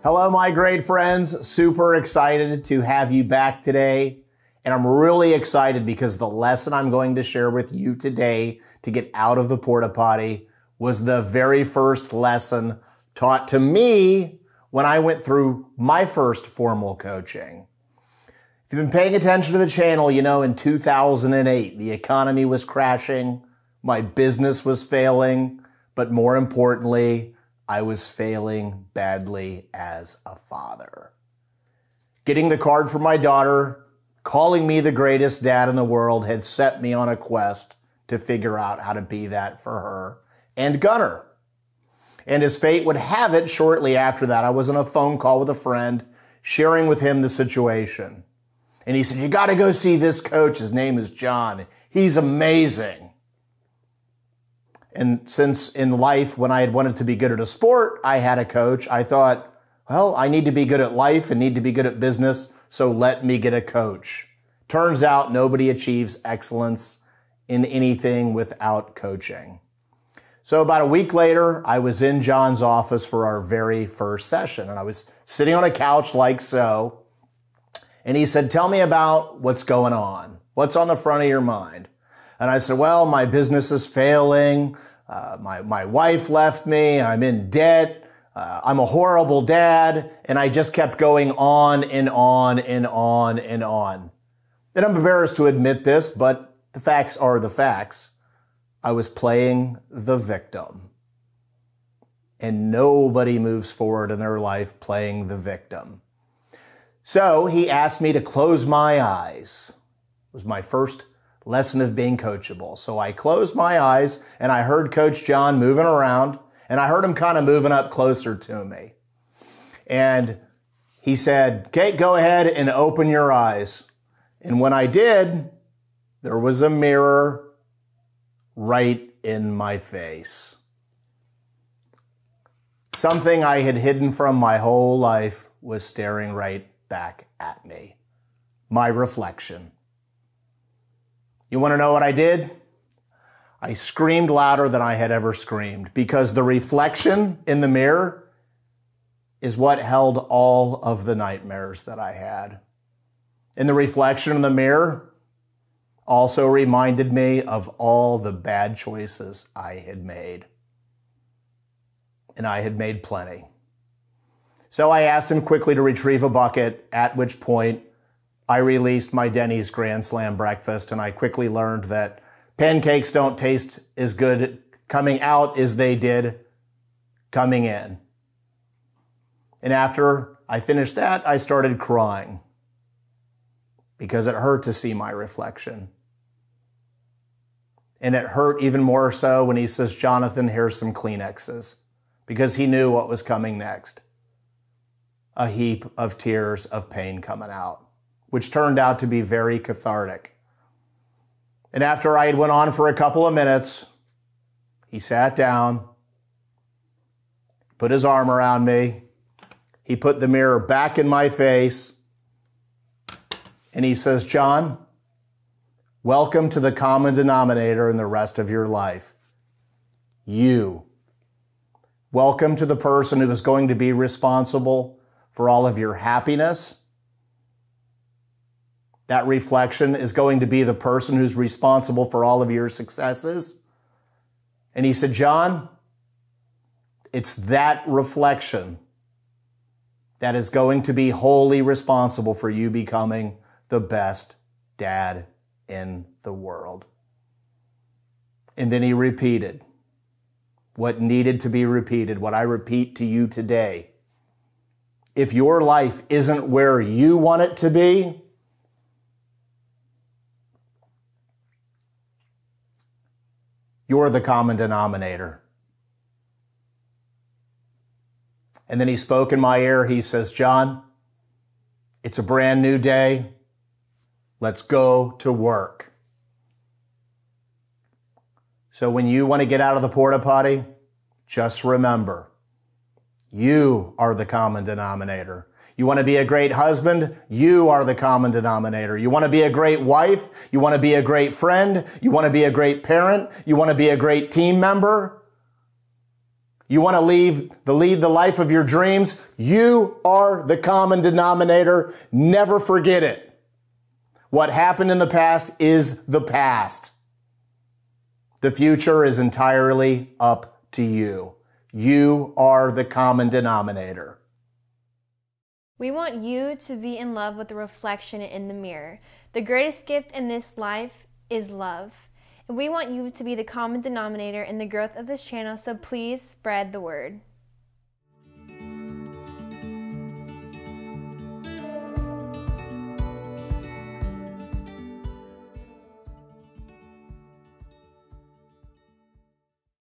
Hello, my great friends. Super excited to have you back today. And I'm really excited because the lesson I'm going to share with you today to get out of the porta potty was the very first lesson taught to me when I went through my first formal coaching. If you've been paying attention to the channel, you know in 2008, the economy was crashing, my business was failing, but more importantly, I was failing badly as a father. Getting the card from my daughter, calling me the greatest dad in the world, had set me on a quest to figure out how to be that for her and Gunner. And as fate would have it, shortly after that, I was on a phone call with a friend, sharing with him the situation. And he said, "You got to go see this coach. His name is John. He's amazing." And since in life, when I had wanted to be good at a sport, I had a coach, I thought, well, I need to be good at life and need to be good at business, so let me get a coach. Turns out nobody achieves excellence in anything without coaching. So about a week later, I was in John's office for our very first session, and I was sitting on a couch like so, and he said, "Tell me about what's going on. What's on the front of your mind?" And I said, "Well, my business is failing. My wife left me. I'm in debt. I'm a horrible dad." And I just kept going on and on and on and on. And I'm embarrassed to admit this, but the facts are the facts. I was playing the victim. And nobody moves forward in their life playing the victim. So he asked me to close my eyes. It was my first lesson of being coachable. So I closed my eyes and I heard Coach John moving around and I heard him kind of moving up closer to me. And he said, "Okay, go ahead and open your eyes." And when I did, there was a mirror right in my face. Something I had hidden from my whole life was staring right back at me. My reflection. You want to know what I did? I screamed louder than I had ever screamed because the reflection in the mirror is what held all of the nightmares that I had. And the reflection in the mirror also reminded me of all the bad choices I had made. And I had made plenty. So I asked him quickly to retrieve a bucket, at which point I released my Denny's Grand Slam breakfast, and I quickly learned that pancakes don't taste as good coming out as they did coming in. And after I finished that, I started crying because it hurt to see my reflection. And it hurt even more so when he says, "Jonathan, here's some Kleenexes," because he knew what was coming next. A heap of tears of pain coming out, which turned out to be very cathartic. And after I had went on for a couple of minutes, he sat down, put his arm around me, he put the mirror back in my face, and he says, "John, welcome to the common denominator in the rest of your life. You. Welcome to the person who is going to be responsible for all of your happiness. That reflection is going to be the person who's responsible for all of your successes." And he said, "John, it's that reflection that is going to be wholly responsible for you becoming the best dad in the world." And then he repeated what needed to be repeated, what I repeat to you today. If your life isn't where you want it to be, you're the common denominator. And then he spoke in my ear. He says, "John, it's a brand new day. Let's go to work." So when you want to get out of the porta potty, just remember, you are the common denominator. You want to be a great husband? You are the common denominator. You want to be a great wife? You want to be a great friend? You want to be a great parent? You want to be a great team member? You want to lead the life of your dreams? You are the common denominator. Never forget it. What happened in the past is the past. The future is entirely up to you. You are the common denominator. We want you to be in love with the reflection in the mirror. The greatest gift in this life is love. And we want you to be the common denominator in the growth of this channel, so please spread the word.